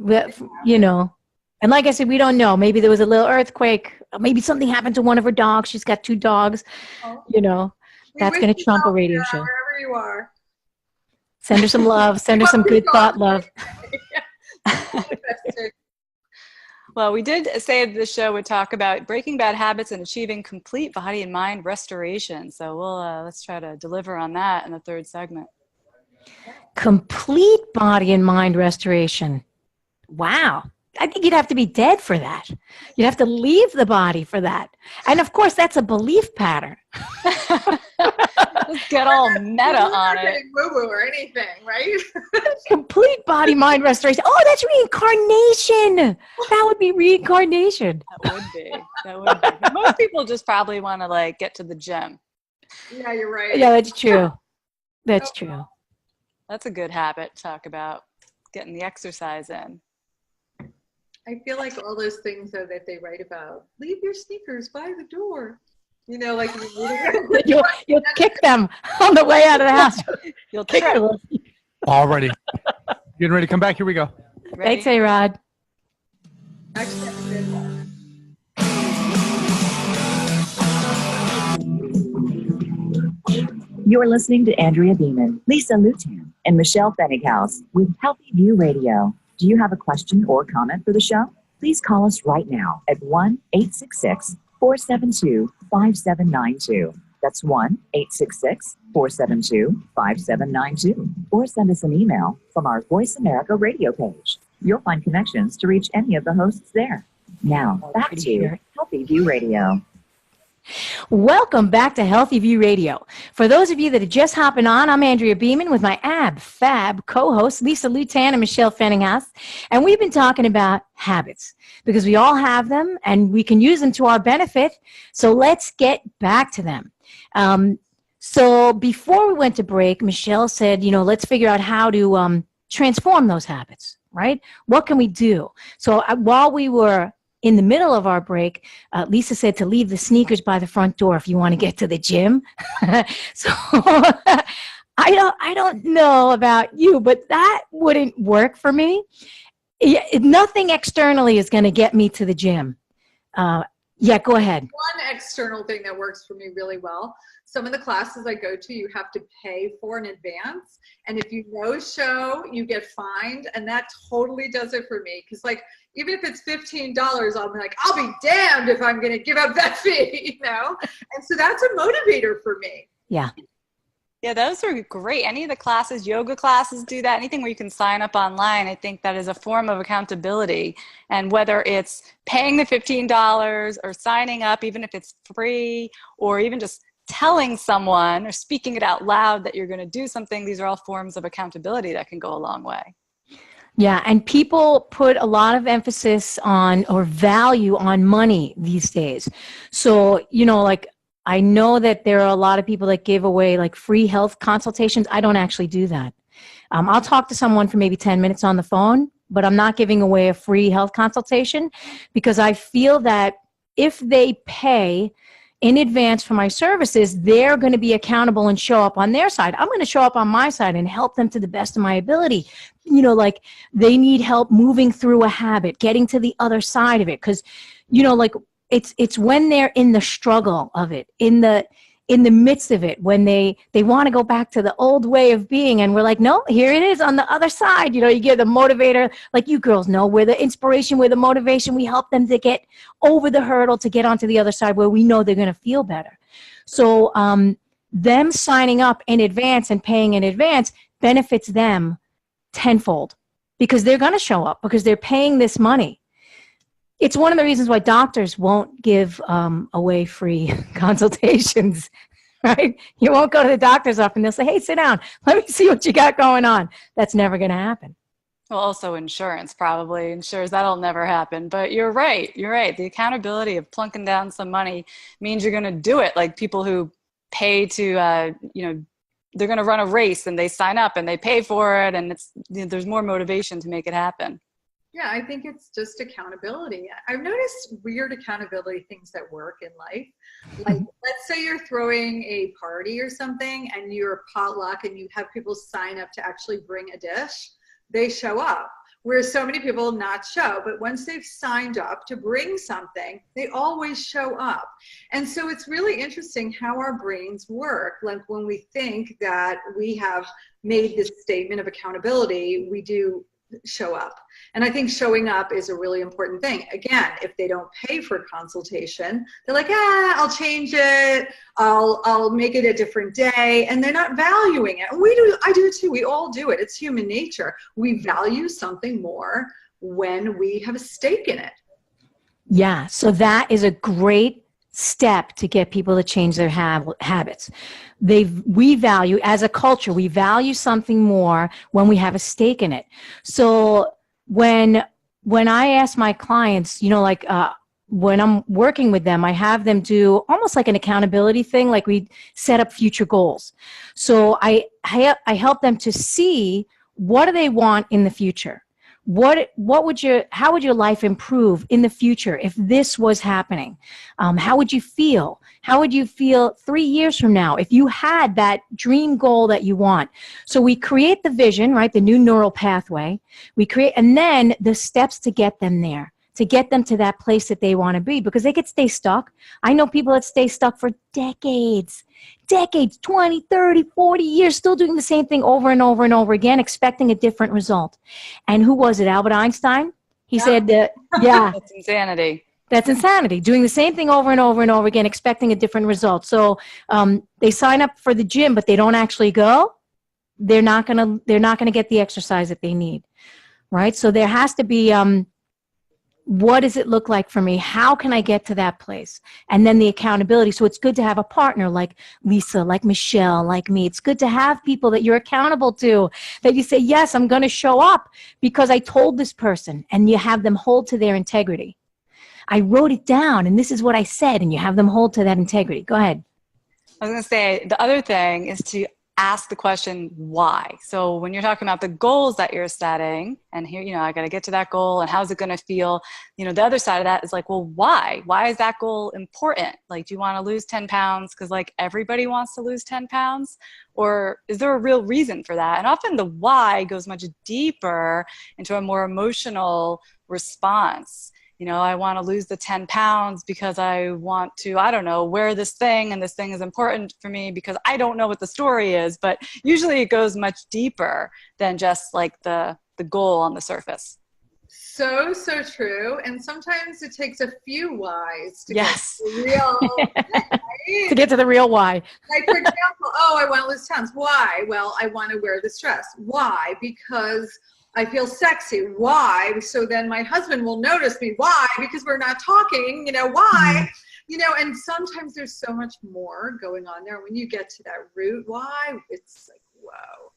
And like I said, we don't know. Maybe there was a little earthquake. Maybe something happened to one of her dogs. She's got 2 dogs. Oh. That's going to trump a radio show. Wherever you are. Send her some love. Send her some good thought love. Well, we did say the show would talk about breaking bad habits and achieving complete body and mind restoration. So let's try to deliver on that in the third segment. Complete body and mind restoration. Wow. I think you'd have to be dead for that. You'd have to leave the body for that. And of course, that's a belief pattern. Let's get all meta on it. Woo-woo or anything, right? Complete body mind restoration. Oh, that's reincarnation. That would be reincarnation. That would be. Most people just probably want to get to the gym. Yeah, you're right. Yeah, that's true. That's true. That's a good habit to talk about, getting the exercise in. I feel like all those things though that they write about, leave your sneakers by the door. You'll kick them on the way out of the house. You'll kick them. Already. Getting ready to come back. Here we go. Thanks, A-Rod. Actually, I did that. You're listening to Andrea Beeman, Lisa Lutan, and Michelle Fennighaus with Healthy View Radio. Do you have a question or comment for the show? Please call us right now at 1-866-472-5792 That's 1-866-472-5792. Or send us an email from our Voice America radio page. You'll find connections to reach any of the hosts there. Now, back to Healthy View Radio. Welcome back to Healthy View Radio. For those of you that are just hopping on, I'm Andrea Beeman with my fab co-hosts, Lisa Lutan and Michelle Fenninghaus. And we've been talking about habits because we all have them and we can use them to our benefit. So let's get back to them. So before we went to break, Michelle said, let's figure out how to transform those habits, right? What can we do? So while we were in the middle of our break, Lisa said to leave the sneakers by the front door if you want to get to the gym. So I don't know about you, but that wouldn't work for me. Nothing externally is going to get me to the gym. Yeah, go ahead. One external thing that works for me really well. Some of the classes I go to, you have to pay for in advance. And if you no-show, you get fined. And that totally does it for me. Because even if it's $15, I'll be like, I'll be damned if I'm going to give up that fee, And so that's a motivator for me. Yeah. Yeah, those are great. Any of the classes, yoga classes do that. Anything where you can sign up online, I think that is a form of accountability. And whether it's paying the $15 or signing up, even if it's free, or even just telling someone or speaking it out loud that you're going to do something, these are all forms of accountability that can go a long way. Yeah, and people put a lot of emphasis on or value on money these days. So, I know that there are a lot of people that give away free health consultations. I don't actually do that. I'll talk to someone for maybe 10 minutes on the phone, but I'm not giving away a free health consultation because I feel that if they pay in advance for my services, they're going to be accountable and show up on their side. I'm going to show up on my side and help them to the best of my ability. They need help moving through a habit, getting to the other side of it. Because, it's when they're in the struggle of it, in the midst of it, when they want to go back to the old way of being. And we're like, no, here it is on the other side. You get the motivator, like you girls know, we're the inspiration, we're the motivation. We help them to get over the hurdle, to get onto the other side where we know they're going to feel better. So them signing up in advance and paying in advance benefits them tenfold because they're going to show up because they're paying this money. It's one of the reasons why doctors won't give away free consultations, right? You won't go to the doctor's office and they'll say, hey, sit down. Let me see what you got going on. That's never going to happen. Well, also insurance probably ensures that'll never happen. But you're right. You're right. The accountability of plunking down some money means you're going to do it. Like people who pay to, they're going to run a race and they sign up and they pay for it. And there's more motivation to make it happen. Yeah, I think it's just accountability. I've noticed weird accountability things that work in life. Like, let's say you're throwing a party or something and you're a potluck and you have people sign up to actually bring a dish. They show up. Whereas so many people not show, but once they've signed up to bring something, they always show up. And so it's really interesting how our brains work. Like when we think that we have made this statement of accountability, we do show up. And I think showing up is a really important thing. Again, if they don't pay for a consultation, they're like, I'll change it. I'll make it a different day. And they're not valuing it. And I do too. We all do it. It's human nature. We value something more when we have a stake in it. Yeah. So that is a great step to get people to change their habits. We value, as a culture, we value something more when we have a stake in it. So when I ask my clients, when I'm working with them, I have them do almost like an accountability thing, like we set up future goals. So I help them to see what do they want in the future. How would your life improve in the future if this was happening? How would you feel? How would you feel 3 years from now if you had that dream goal that you want? So we create the vision, right? The new neural pathway. We create, and then the steps to get them there, to get them to that place that they want to be, because they could stay stuck. I know people that stay stuck for decades, 20, 30, 40 years, still doing the same thing over and over and over again, expecting a different result. And who was it? Albert Einstein? He said, yeah. That's insanity. That's insanity. Doing the same thing over and over and over again, expecting a different result. So they sign up for the gym, but they don't actually go. They're not gonna get the exercise that they need, right? So there has to be what does it look like for me? How can I get to that place? And then the accountability. So it's good to have a partner like Lisa, like Michelle, like me. It's good to have people that you're accountable to, that you say, yes, I'm going to show up because I told this person, and you have them hold to their integrity. I wrote it down, and this is what I said, and you have them hold to that integrity. Go ahead. I was going to say, the other thing is to ask the question, why? So when you're talking about the goals that you're setting, and here, I got to get to that goal, and how's it going to feel? The other side of that is like, well, why? Why is that goal important? Like, do you want to lose 10 pounds because like everybody wants to lose 10 pounds? Or is there a real reason for that? And often the why goes much deeper into a more emotional response. I want to lose the 10 pounds because I want to, I don't know, wear this thing, and this thing is important for me because I don't know what the story is. But usually it goes much deeper than just like the goal on the surface. So true. And sometimes it takes a few whys to yes. get to the real, right? To get to the real why. Like, for example, I want to lose pounds. Why? Well, I want to wear this dress. Why? Because I feel sexy. Why? So then my husband will notice me. Why? Because we're not talking, why? And sometimes there's so much more going on there. When you get to that root why, it's like, whoa.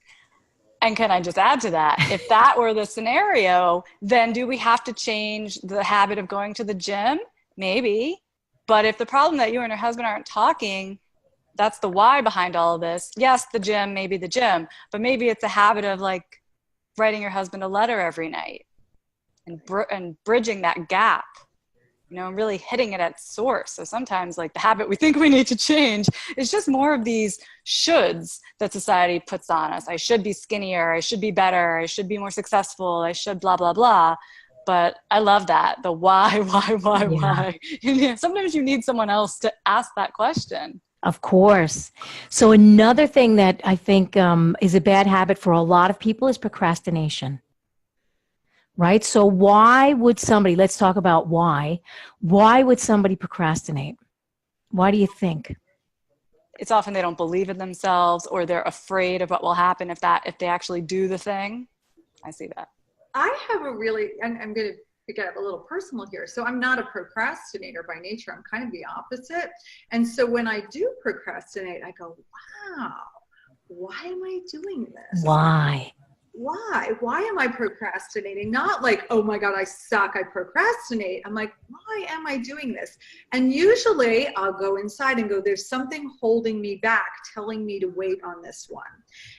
And can I just add to that? If that were the scenario, then do we have to change the habit of going to the gym? Maybe. But if the problem that you and your husband aren't talking, that's the why behind all of this. Yes, the gym, maybe the gym, but maybe it's a habit of like writing your husband a letter every night and bridging that gap, and really hitting it at source. So sometimes like the habit we think we need to change is just more of these shoulds that society puts on us. I should be skinnier. I should be better. I should be more successful. I should blah, blah, blah. But I love that. The why? Sometimes you need someone else to ask that question. Of course. So another thing that I think is a bad habit for a lot of people is procrastination, right? So why would somebody, let's talk about why would somebody procrastinate? Why do you think? It's often they don't believe in themselves, or they're afraid of what will happen if they actually do the thing. I see that. I have and I'm going to get a little personal here. So I'm not a procrastinator by nature. I'm kind of the opposite. And so when I do procrastinate, I go, wow, why am I doing this? Why? Why am I procrastinating? Not like, oh my God, I suck, I procrastinate. I'm like, why am I doing this? And usually I'll go inside and go, there's something holding me back, telling me to wait on this one.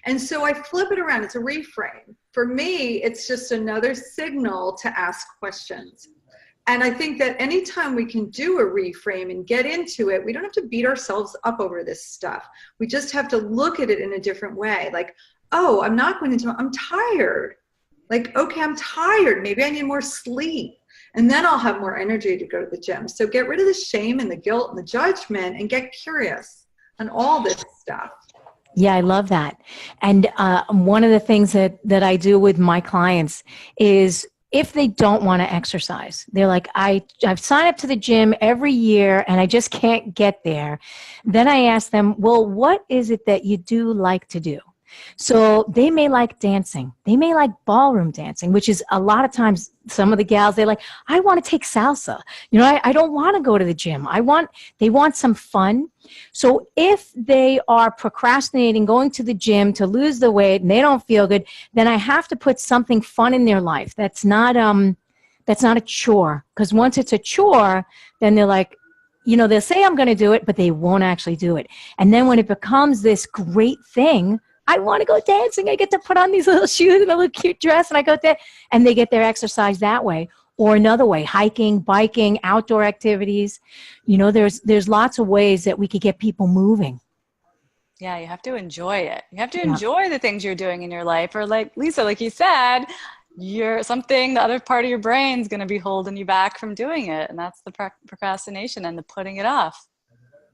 And so I flip it around. It's a reframe. For me, it's just another signal to ask questions. And I think that anytime we can do a reframe and get into it, we don't have to beat ourselves up over this stuff. We just have to look at it in a different way. Like, oh, I'm not going into it. I'm tired. Like, okay, I'm tired. Maybe I need more sleep. And then I'll have more energy to go to the gym. So get rid of the shame and the guilt and the judgment and get curious on all this stuff. Yeah, I love that. And one of the things that I do with my clients is if they don't want to exercise, they're like, I've signed up to the gym every year and I just can't get there. Then I ask them, well, what is it that you do like to do? So they may like dancing. They may like ballroom dancing, which is a lot of times some of the gals, they're like, I want to take salsa. I don't want to go to the gym. They want some fun. So if they are procrastinating going to the gym to lose the weight and they don't feel good, then I have to put something fun in their life. That's not a chore. Because once it's a chore, then they're like, they'll say I'm going to do it, but they won't actually do it. And then when it becomes this great thing, I want to go dancing. I get to put on these little shoes and a little cute dress, and I go there, and they get their exercise that way. Or another way, hiking, biking, outdoor activities. There's lots of ways that we could get people moving. Yeah, you have to enjoy it. You have to enjoy the things you're doing in your life. Or like Lisa, like you said, the other part of your brain's going to be holding you back from doing it. And that's the procrastination and the putting it off.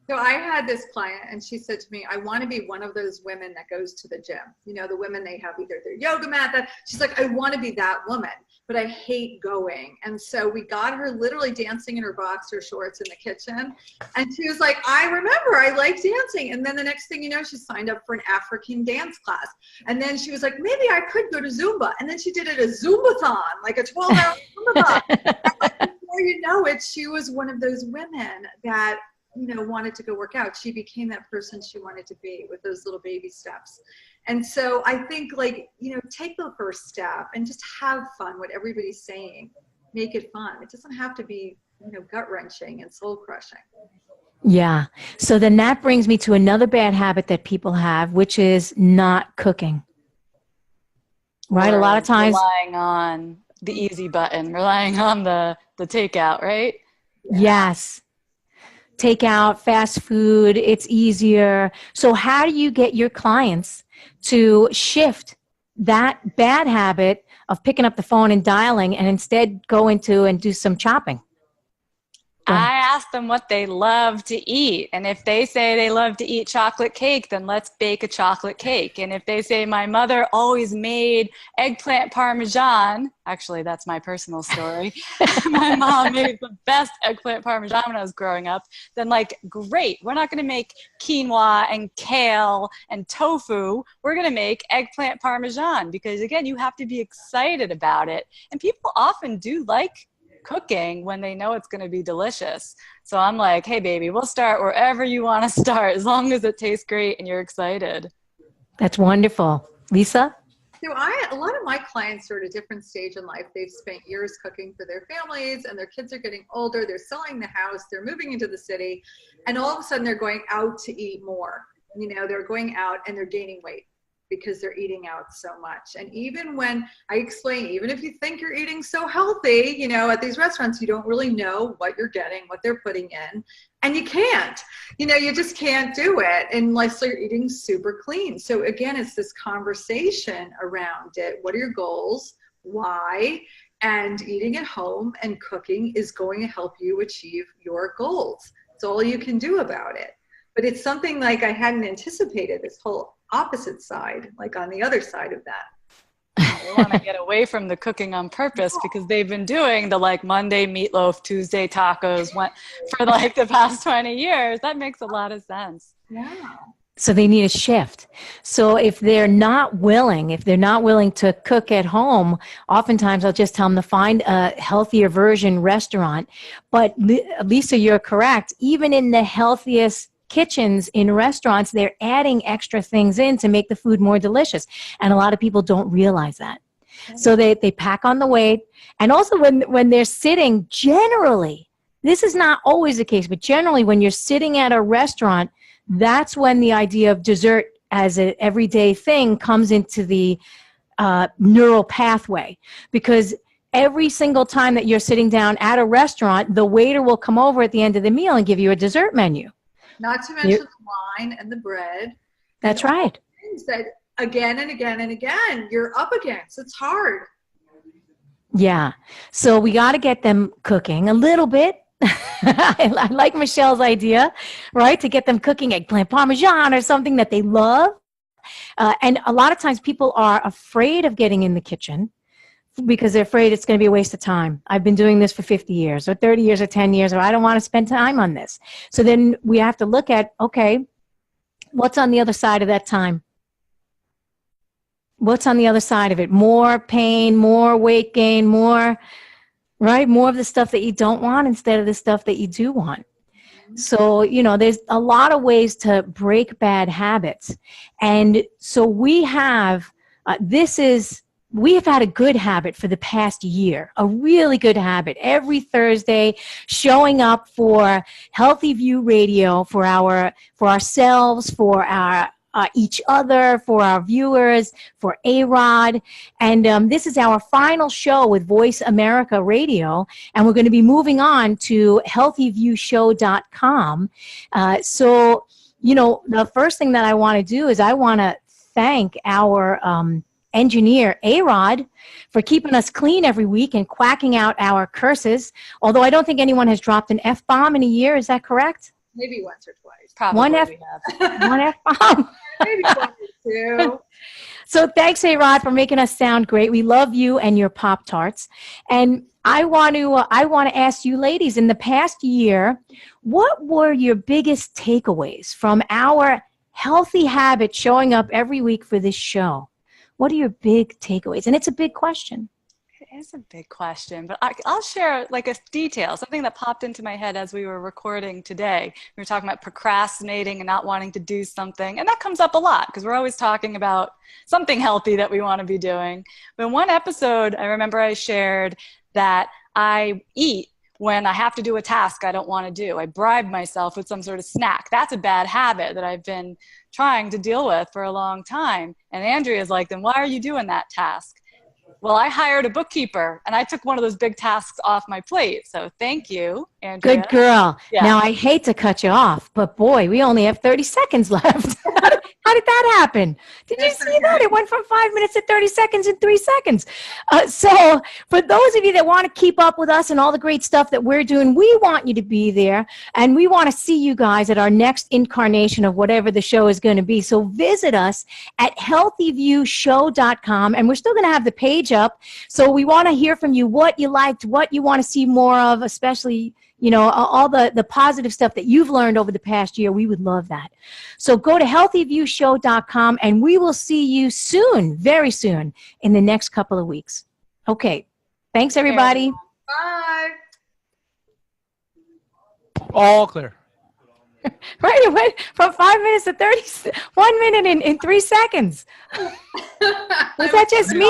So I had this client and she said to me, I want to be one of those women that goes to the gym. The women, they have either their yoga mat, she's like, I want to be that woman. but I hate going. And so we got her literally dancing in her boxer shorts in the kitchen. And she was like, I remember I like dancing. And then the next thing you know, she signed up for an African dance class. And then she was like, maybe I could go to Zumba. And then she did it a Zumbathon, like a 12-hour Zumbathon. And like, before you know it, she was one of those women that, you know, wanted to go work out. She became that person she wanted to be with those little baby steps. And so I think, like, you know, take the first step and just have fun. What everybody's saying, make it fun. It doesn't have to be, you know, gut wrenching and soul crushing. Yeah. So then that brings me to another bad habit that people have, which is not cooking. Right. Or A lot of times relying on the easy button, relying on the takeout, right? Yes. Takeout, fast food, it's easier. So how do you get your clients to shift that bad habit of picking up the phone and dialing and instead go into and do some chopping? I ask them what they love to eat. And if they say they love to eat chocolate cake, then let's bake a chocolate cake. And if they say my mother always made eggplant parmesan, actually, that's my personal story. My mom made the best eggplant parmesan when I was growing up. Then, like, great. We're not going to make quinoa and kale and tofu. We're going to make eggplant parmesan because, again, you have to be excited about it. And people often do like cooking when they know it's going to be delicious. So I'm like, hey, baby, we'll start wherever you want to start as long as it tastes great and you're excited. That's wonderful. Lisa? So a lot of my clients are at a different stage in life. They've spent years cooking for their families and their kids are getting older. They're selling the house. They're moving into the city. And all of a sudden they're going out to eat more. You know, they're going out and they're gaining weight because they're eating out so much. And even when I explain, even if you think you're eating so healthy, you know, at these restaurants, you don't really know what you're getting, what they're putting in. And you can't, you know, you just can't do it unless you're eating super clean. So again, it's this conversation around it. What are your goals? Why? And eating at home and cooking is going to help you achieve your goals. It's all you can do about it. But it's something like I hadn't anticipated, this whole opposite side, like on the other side of that. They want to get away from the cooking on purpose because they've been doing the like Monday meatloaf, Tuesday tacos for like the past 20 years. That makes a lot of sense. Yeah. So they need a shift. So if they're not willing to cook at home, oftentimes I'll just tell them to find a healthier version restaurant. But Lisa, you're correct. Even in the healthiest kitchens in restaurants, they're adding extra things in to make the food more delicious. And a lot of people don't realize that. So they pack on the weight. And also when they're sitting, generally, this is not always the case, but generally when you're sitting at a restaurant, that's when the idea of dessert as an everyday thing comes into the neural pathway. Because every single time that you're sitting down at a restaurant, the waiter will come over at the end of the meal and give you a dessert menu. Not to mention the wine and the bread. That's right. Things that again and again and again you're up against. It's hard. Yeah. So we got to get them cooking a little bit. I like Michelle's idea, right? To get them cooking eggplant parmesan or something that they love. And a lot of times people are afraid of getting in the kitchen because they're afraid it's going to be a waste of time. I've been doing this for 50 years or 30 years or 10 years, or I don't want to spend time on this. So then we have to look at, okay, what's on the other side of that time? What's on the other side of it? More pain, more weight gain, more, right? More of the stuff that you don't want instead of the stuff that you do want. So, you know, there's a lot of ways to break bad habits. And so we have, we have had a good habit for the past year, a really good habit. Every Thursday, showing up for Healthy View Radio for ourselves, for our each other, for our viewers, for A-Rod. And this is our final show with Voice America Radio. And we're going to be moving on to healthyviewshow.com. So, you know, the first thing that I want to do is I want to thank our engineer A-Rod for keeping us clean every week and quacking out our curses. Although I don't think anyone has dropped an F-bomb in a year. Is that correct? Maybe once or twice. Probably One we have. F-bomb. Maybe twice. too. So thanks, A-Rod, for making us sound great. We love you and your Pop-Tarts. And I want to ask you ladies, in the past year, what were your biggest takeaways from our healthy habits showing up every week for this show? What are your big takeaways? And it's a big question. It is a big question, but I'll share like a detail, something that popped into my head as we were recording today. We were talking about procrastinating and not wanting to do something, and that comes up a lot because we're always talking about something healthy that we want to be doing. But in one episode, I remember I shared that I eat when I have to do a task I don't want to do. I bribe myself with some sort of snack. That's a bad habit that I've been trying to deal with for a long time. And Andrea's like, then why are you doing that task? Well, I hired a bookkeeper and I took one of those big tasks off my plate. So thank you, Andrea. Good girl. Yeah. Now, I hate to cut you off, but boy, we only have 30 seconds left. How did that happen? Did you see that? It went from 5 minutes to 30 seconds in 3 seconds. So for those of you that want to keep up with us and all the great stuff that we're doing, we want you to be there. And we want to see you guys at our next incarnation of whatever the show is going to be. So visit us at healthyviewshow.com. And we're still going to have the page up. So we want to hear from you what you liked, what you want to see more of, especially all the positive stuff that you've learned over the past year. We would love that. So go to healthyviewshow.com and we will see you soon, very soon, in the next couple of weeks. Okay. Thanks, everybody. Bye. All clear. Right, it went from 5 minutes to 1 minute in 3 seconds. Was that just me?